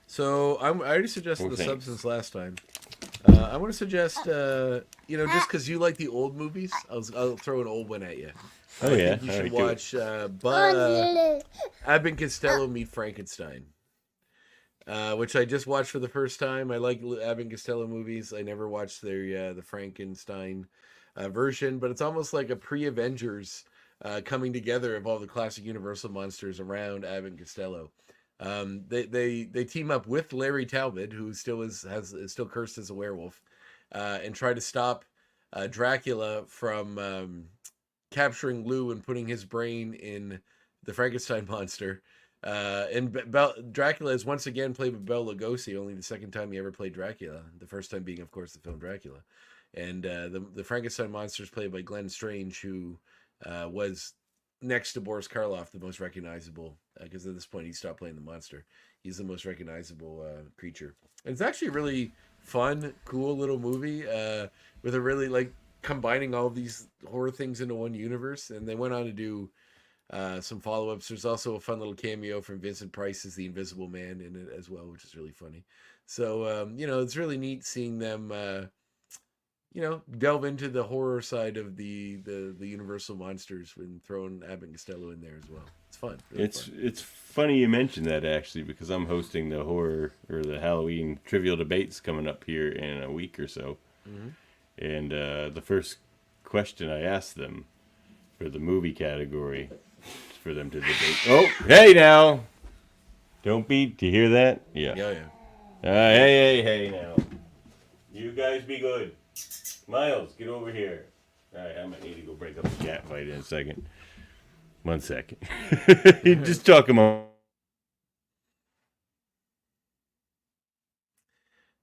So I already suggested the Okay. Substance last time. I want to suggest, just because you like the old movies, I'll throw an old one at you. Oh, I yeah. think you All should right, do it. watch Abbott and Costello Meet Frankenstein, which I just watched for the first time. I like Abbott and Costello movies. I never watched the Frankenstein version, but it's almost like a pre-Avengers coming together of all the classic Universal monsters around Abbott and Costello. They team up with Larry Talbot, who still is still cursed as a werewolf, and try to stop Dracula from capturing Lou and putting his brain in the Frankenstein monster. Dracula is once again played by Bela Lugosi, only the second time he ever played Dracula. The first time being, of course, the film Dracula. And the Frankenstein monster is played by Glenn Strange, who was next to Boris Karloff the most recognizable, because at this point he stopped playing the monster. He's the most recognizable creature. And it's actually a really fun, cool little movie with a really like combining all these horror things into one universe. And they went on to do some follow-ups. There's also a fun little cameo from Vincent Price as the Invisible Man in it as well, which is really funny. So it's really neat seeing them delve into the horror side of the Universal monsters and throwing Abbott and Costello in there as well. It's fun. Really fun. It's funny you mentioned that actually, because I'm hosting the horror or the Halloween trivial debates coming up here in a week or so. Mm-hmm. And the first question I asked them for the movie category for them to debate. Oh, hey now! Don't be. Do you hear that? Yeah. Yeah. Hey now. You guys be good. Miles, get over here. All right, I might need to go break up the cat fight in a second. 1 second. Just talk him on.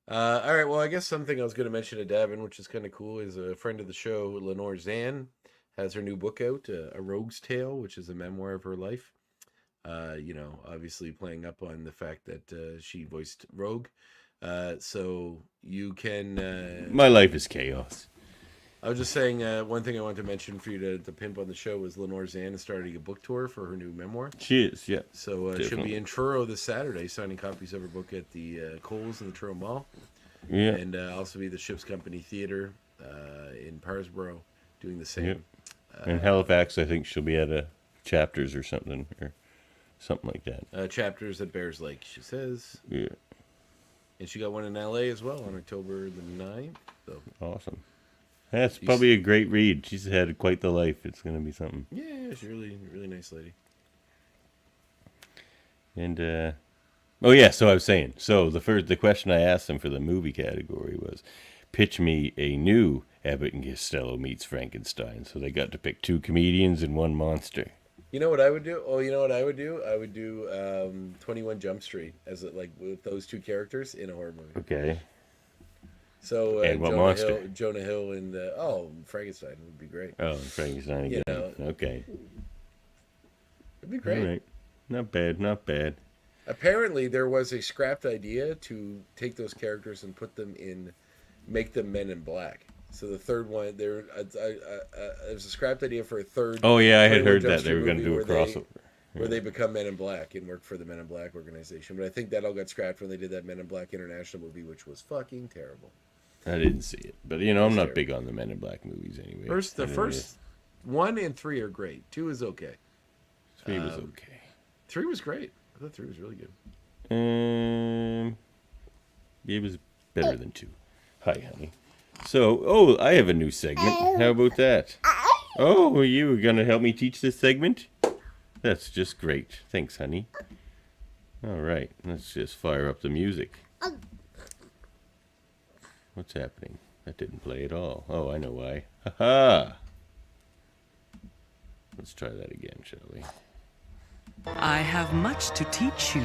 All right. Well, I guess something I was going to mention to Davin, which is kind of cool, is a friend of the show, Lenore Zan, has her new book out, A Rogue's Tale, which is a memoir of her life. Obviously playing up on the fact that she voiced Rogue. So you can... My life is chaos. I was just saying, one thing I wanted to mention for you to pimp on the show was Lenore Zan is starting a book tour for her new memoir. She is, yeah. So she'll Definitely. be in Truro this Saturday, signing copies of her book at the Coles in the Truro Mall. Yeah. And also be the Ship's Company Theatre in Parsboro doing the same. Yep. In Halifax, I think she'll be at a Chapters or something like that. Chapters at Bears Lake, she says. Yeah. And she got one in LA as well on October the 9th. So, Awesome. That's probably a great read. She's had quite the life. It's going to be something. yeah, she's a really, really nice lady. And oh yeah, so I was saying. So the question I asked them for the movie category was, pitch me a new Abbott and Costello meets Frankenstein. So they got to pick 2 comedians and 1 monster. You know what I would do? Oh, you know what I would do? I would do 21 Jump Street as with those 2 characters in a horror movie. Okay. So And what Jonah monster? Jonah Hill and Frankenstein would be great. Oh, Frankenstein again. Okay. It'd be great. All right. Not bad. Not bad. Apparently, there was a scrapped idea to take those characters and put them in make them Men in Black. So the third one, there's a scrapped idea for a third. Oh yeah, I had 21 heard Jump that they were Street going to do a movie crossover. where they become Men in Black and work for the Men in Black organization. But I think that all got scrapped when they did that Men in Black International movie, which was fucking terrible. I didn't see it, but you know I'm not big on the Men in Black movies anyway. The first 1 and 3 are great. 2 is okay. 3 was okay. 3 was great. I thought 3 was really good. It was better than 2. Hi, honey. So, I have a new segment. How about that? Oh, you were going to help me teach this segment? That's just great. Thanks, honey. All right, let's just fire up the music. What's happening? That didn't play at all. Oh, I know why. Ha-ha! Let's try that again, shall we? I have much to teach you.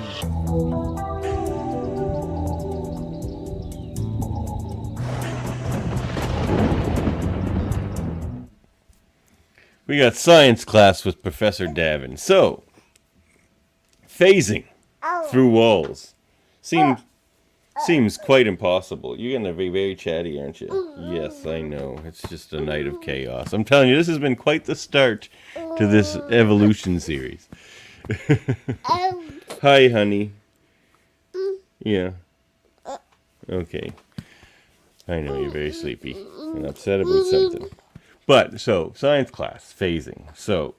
We got science class with Professor Davin. So, phasing through walls seems quite impossible. You're gonna be very chatty, aren't you? Yes, I know. It's just a night of chaos. I'm telling you, this has been quite the start to this evolution series. Hi, honey. Yeah. Okay. I know you're very sleepy and upset about something. But, so, science class, phasing. So,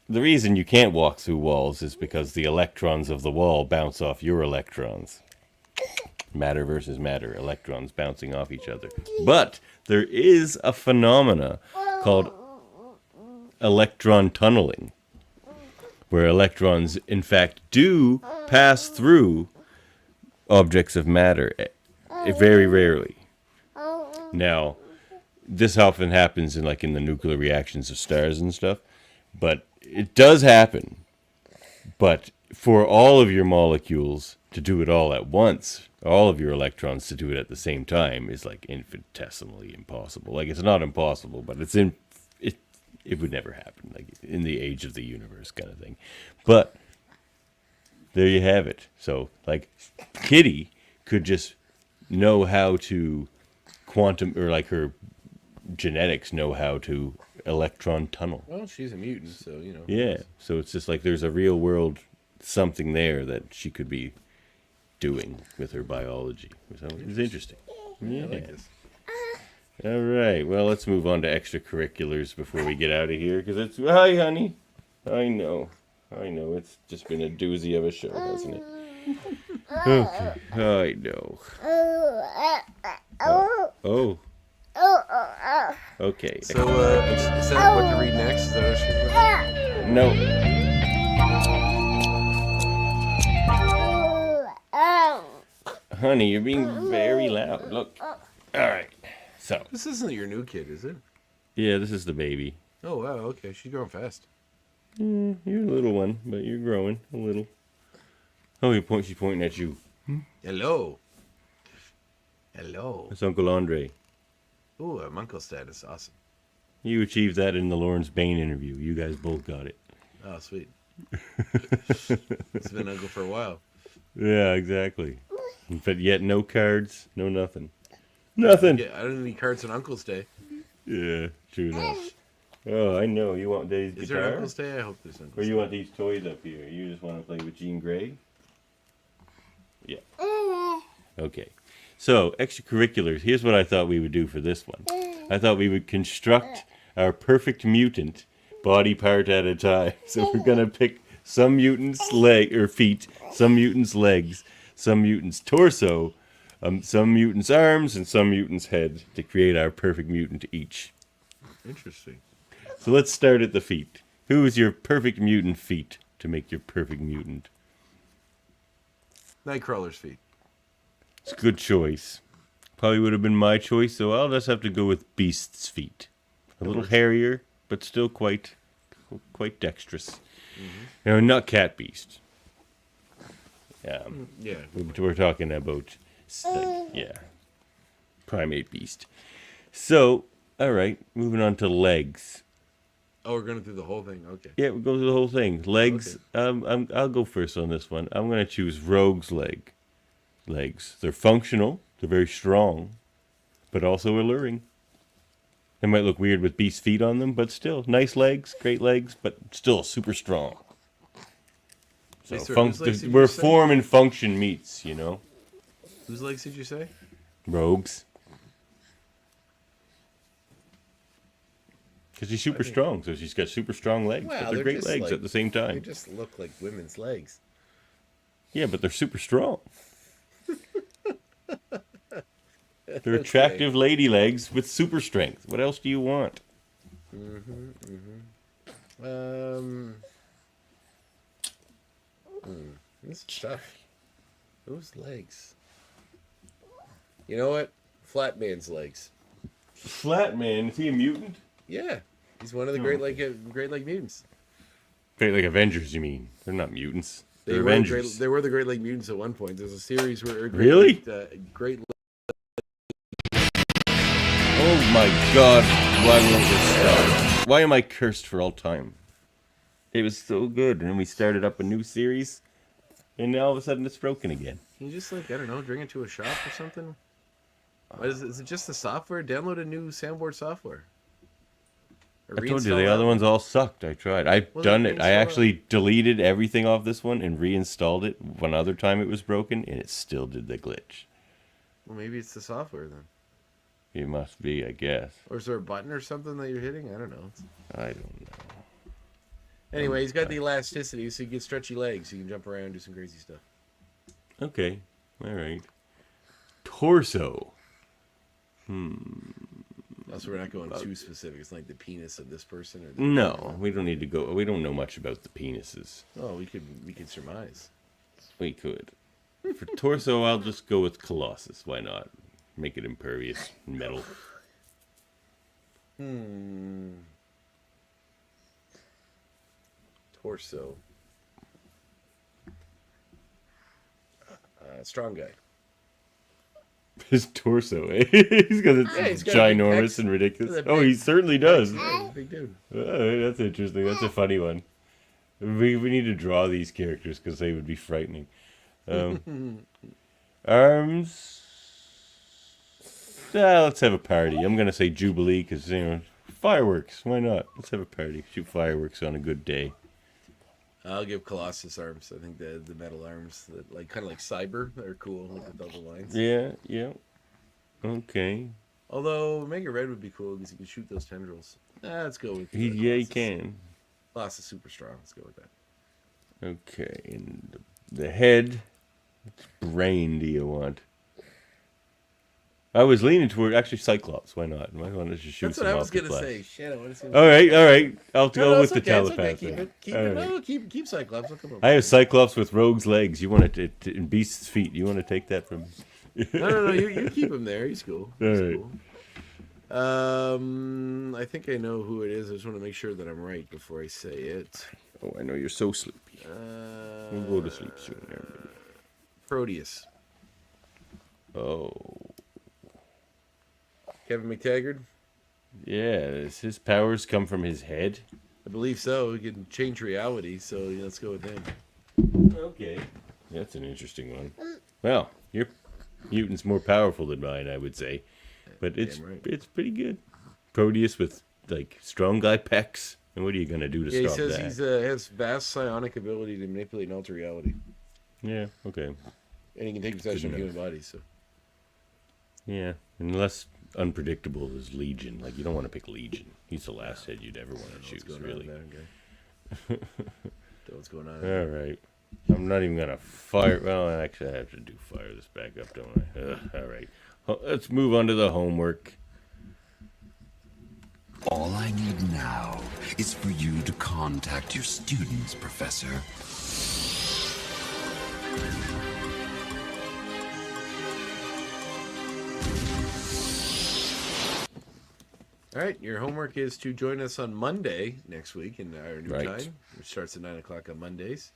the reason you can't walk through walls is because the electrons of the wall bounce off your electrons. Matter versus matter, electrons bouncing off each other. But, there is a phenomena called electron tunneling, where electrons, in fact, do pass through objects of matter, very rarely. Now, this often happens in the nuclear reactions of stars and stuff, but it does happen. But for all of your molecules to do it all at once, all of your electrons to do it at the same time is infinitesimally impossible. It's not impossible, but it would never happen, in the age of the universe kind of thing. But there you have it. So, Kitty could just know how to quantum, or her genetics know how to electron tunnel. Well, she's a mutant, so, you know. Yeah, so it's just there's a real world something there that she could be doing with her biology. So it's interesting. Yeah. I like this. All right, well, let's move on to extracurriculars before we get out of here, because it's... Hi, honey. I know. It's just been a doozy of a show, hasn't it? Okay, I know. Oh. Okay. So, is that what to read next? Is that what she's reading? No. Honey, you're being very loud. Look. All right. So. This isn't your new kid, is it? Yeah, this is the baby. Oh, wow. Okay. She's growing fast. You're a little one, but you're growing a little. Oh, she's pointing at you. Hello. Hello. That's Uncle Andre. Ooh, Uncle status. Awesome. You achieved that in the Lawrence Bain interview. You guys both got it. Oh, sweet. It's been Uncle for a while. Yeah, exactly. But yet no cards, no nothing. Nothing. Yeah, I don't need cards on Uncle's Day. Yeah, true enough. Oh, I know. You want Dave's guitar? Is there an Uncle's Day? I hope there's Uncle's Or Day. you want these toys up here? You just want to play with Jean Grey? Yeah. Okay. So, extracurriculars. Here's what I thought we would do for this one. I thought we would construct our perfect mutant body part at a time. So we're going to pick some mutant's feet, some mutant's legs, some mutant's torso, some mutant's arms, and some mutant's head to create our perfect mutant each. Interesting. So let's start at the feet. Who is your perfect mutant feet to make your perfect mutant? Nightcrawler's feet. It's a good choice. Probably would have been my choice, so I'll just have to go with Beast's feet. A little hairier, but still quite dexterous. Mm-hmm. Not Cat Beast. Yeah. We're talking about, Primate Beast. So, all right, moving on to legs. Oh, we're going to do the whole thing. Okay. Yeah, we'll go through the whole thing. Legs. Okay. I'll go first on this one. I'm going to choose Rogue's legs. They're functional. They're very strong. but also alluring. They might look weird with beast feet on them, but still, nice legs, great legs, but still super strong. So Wait, sorry, whose legs did you where say? form and function meets, you know? Whose legs did you say? Rogues. Because she's super strong, so she's got super strong legs, but they're great legs at the same They time. just look like women's legs. Yeah, but they're super strong. They're attractive lady legs with super strength. What else do you want? This is tough. Whose legs? You know what? Flatman's legs. Flatman, is he a mutant? Yeah, he's one of the great leg mutants. Great Lake Avengers, you mean? They're not mutants. They They're were Avengers. they were the Great Lake Mutants at one point. There's a series where Really? Great Oh my god, why won't this stop? Why am I cursed for all time? It was so good, and then we started up a new series, and now all of a sudden it's broken again. Can you just, like, I don't know, bring it to a shop or something? Is it just the software? Download a new soundboard software. Or I told you, reinstall the that other one. ones all sucked. I tried. I've Well, done then it. I reinstall actually deleted everything off this one and reinstalled it one other time it was broken, and it still did the glitch. Well, maybe it's the software then. It must be, I guess. Or is there a button or something that you're hitting? I don't know. I don't know. Anyway, he's got the elasticity, so you get stretchy legs. You can jump around and do some crazy stuff. Okay. All right. Torso. Also, we're not going too specific. It's like the penis of this person. Or No, we don't need to go. We don't know much about the penises. Oh, we could surmise. We could. For torso, I'll just go with Colossus. Why not? Make it impervious metal. Torso. Strong guy. His torso, eh? He's got it he's got ginormous big pecs. and ridiculous. Look at that Oh, big he certainly does. Yeah, he's a big dude. Oh, that's interesting. That's a funny one. We need to draw these characters because they would be frightening. Arms. Let's have a party. I'm gonna say Jubilee because fireworks. Why not? Let's have a party. Shoot fireworks on a good day. I'll give Colossus arms. I think the metal arms, that like kind of like Cyber, they're cool, like with all the lines. Yeah. Yeah. Okay. Although Mega Red would be cool because he can shoot those tendrils. Let's go with He Colossus. can. Colossus super strong. Let's go with that. Okay. And the head. Which brain do you want? I was leaning toward actually Cyclops. Why not? Why not just shoot That's some what I was off the gonna flash? say. Shit, I want to see. All right. I'll go No, with it's the okay, it's okay. telepath. Keep then. it. Keep All it. right. No, keep Cyclops. Look him I have Cyclops with Rogue's legs. You want it and Beast's feet. You want to take that from me? No. You keep him there. He's cool. All He's right. cool. I think I know who it is. I just want to make sure that I'm right before I say it. Oh, I know you're so sleepy. We'll go to sleep soon. Everybody. Proteus. Oh, Kevin McTaggart. yeah. Does his powers come from his head? I believe so. He can change reality, so let's go with him. Okay. That's an interesting one. Well, your mutant's more powerful than mine, I would say. But it's right. it's pretty good. Proteus with, like, strong guy pecs. And what are you going to do to Yeah, he stop says that? he has vast psionic ability to manipulate and alter reality. Yeah, okay. And he can take possession of human bodies, so. Yeah, and less unpredictable is Legion. Like, you don't want to pick Legion. He's the last head you'd ever want to choose, really. Don't know what's going on. All right. I'm not even going to fire. Well, actually, I have to fire this back up, don't I? All right. Let's move on to the homework. All I need now is for you to contact your students, Professor. All right, your homework is to join us on Monday next week in our new Right. time, which starts at 9 o'clock on Mondays.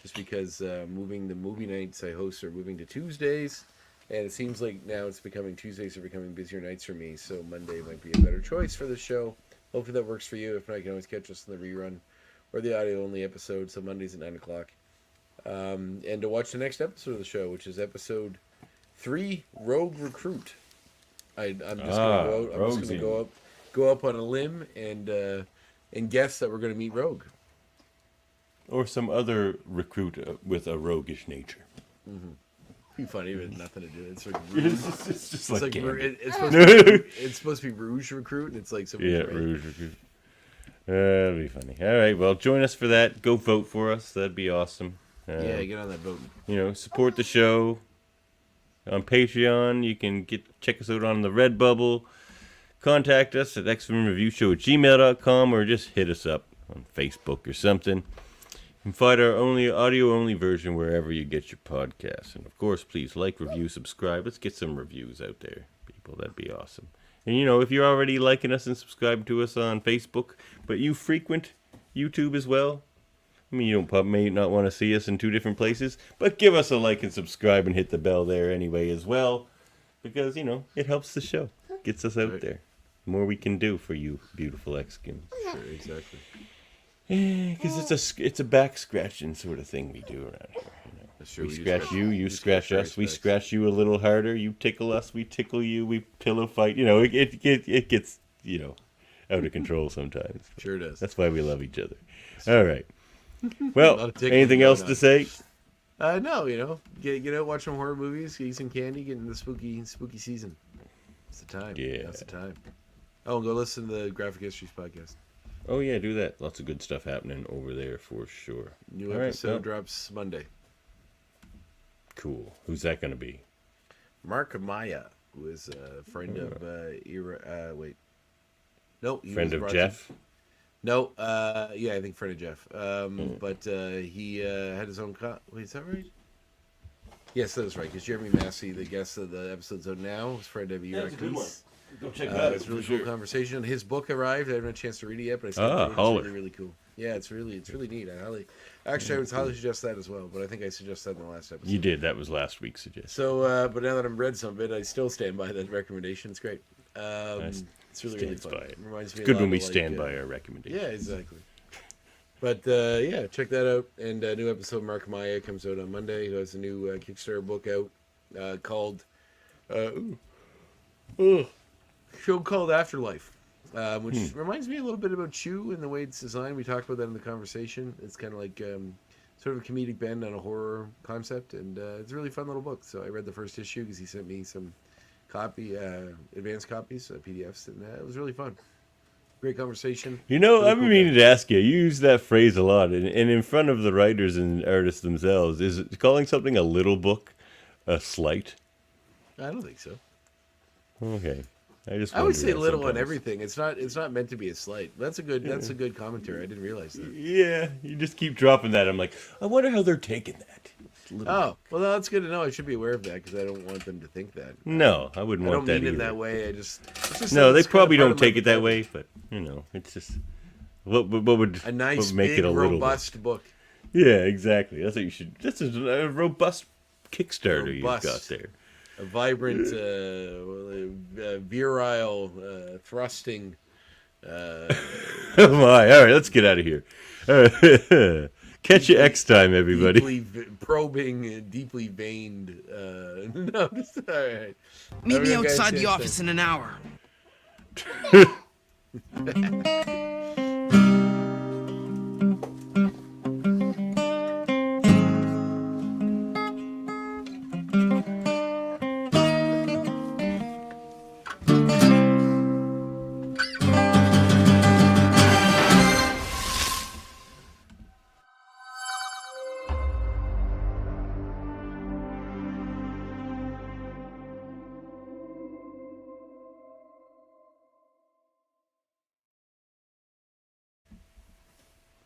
Just because moving the movie nights I host are moving to Tuesdays, and it seems like now it's becoming Tuesdays are becoming busier nights for me, so Monday might be a better choice for the show. Hopefully that works for you. If not, you can always catch us in the rerun or the audio-only episode, so Mondays at 9 o'clock. And to watch the next episode of the show, which is episode 3, Rogue Recruit. I'm just gonna go. I'm Rogue's just in. gonna go up on a limb and guess that we're gonna meet Rogue. Or some other recruit with a roguish nature. Be funny, but nothing to do. It's like Rouge. It's just It's like, like Gambit. it's supposed to be Rouge recruit, and it's like something. Yeah, Rouge recruit. That'd be funny. All right, well, join us for that. Go vote for us. That'd be awesome. Yeah, get on that boat. You know, support the show on Patreon. You can check us out on the Redbubble. Contact us at xfilmreviewshow@gmail.com or just hit us up on Facebook or something. You can find our audio-only version wherever you get your podcasts. And, of course, please like, review, subscribe. Let's get some reviews out there, people. That'd be awesome. And, you know, if you're already liking us and subscribing to us on Facebook, but you frequent YouTube as well, I mean, you may not want to see us in two different places, but give us a like and subscribe and hit the bell there anyway as well. Because, you know, it helps the show. Gets us out there. The more we can do for you, beautiful X-Skins. Sure, exactly. Because it's a back scratching sort of thing we do around here. You know? That's true. We scratch you, you scratch us, we scratch you a little harder. You tickle us, we tickle you, we pillow fight. You know, it gets, you know, out of control sometimes. Sure does. That's why we love each other. All right. Well, anything else to say? No, you know, get out, watch some horror movies, eat some candy, get in the spooky season. It's the time. Yeah. That's the time. Oh, and go listen to the Graphic Histories podcast. Oh, yeah, do that. Lots of good stuff happening over there for sure. New All right, episode well, drops Monday. Cool. Who's that going to be? Mark Maya, who is a friend of wait. No, he Friend was of brought Jeff? No, yeah, I think friend of Jeff. But he had his own. Wait, is that right? Yes, that is right. Because Jeremy Massey, the guest of the episode's out now, is friend of Iraklis. Go check that out. It's a really cool conversation. His book arrived. I haven't had a chance to read it yet, but it's holler. really cool. Yeah, it's really neat. I would highly suggest that as well. But I think I suggested that in the last episode. You did. That was last week's suggestion. So, but now that I've read some of it, I still stand by that recommendation. It's great. It's really fun. By it. Reminds me It's good a lot when we of, stand by our recommendation. Yeah, exactly. But yeah, check that out. And a new episode of Mark Maya comes out on Monday. He has a new Kickstarter book out called show called Afterlife, which reminds me a little bit about Chew and the way it's designed. We talked about that in the conversation. It's kind of like sort of a comedic bend on a horror concept, and it's a really fun little book. So I read the first issue because he sent me some advanced copies, PDFs, and it was really fun. Great conversation. You know, really I've been meaning to ask you. You use that phrase a lot, and in front of the writers and artists themselves, is it calling something a little book a slight? I don't think so. Okay. I would say little on everything. It's not meant to be a slight. That's a good commentary. I didn't realize that. Yeah, you just keep dropping that. I'm like, I wonder how they're taking that. Oh, well, that's good to know. I should be aware of that because I don't want them to think that. No, I wouldn't want that I don't mean either. it that way. It's just No, they it's probably kind don't of part take of it that way, but you know, it's just what would a nice, what would make big, it a little robust book. Yeah, exactly. That's what you should. This is a robust Kickstarter you've got there. A vibrant, virile, thrusting. Oh my! All right, let's get out of here. Catch you next time, everybody. Deeply probing, deeply veined. No, just, all right. Meet me outside the office in an hour.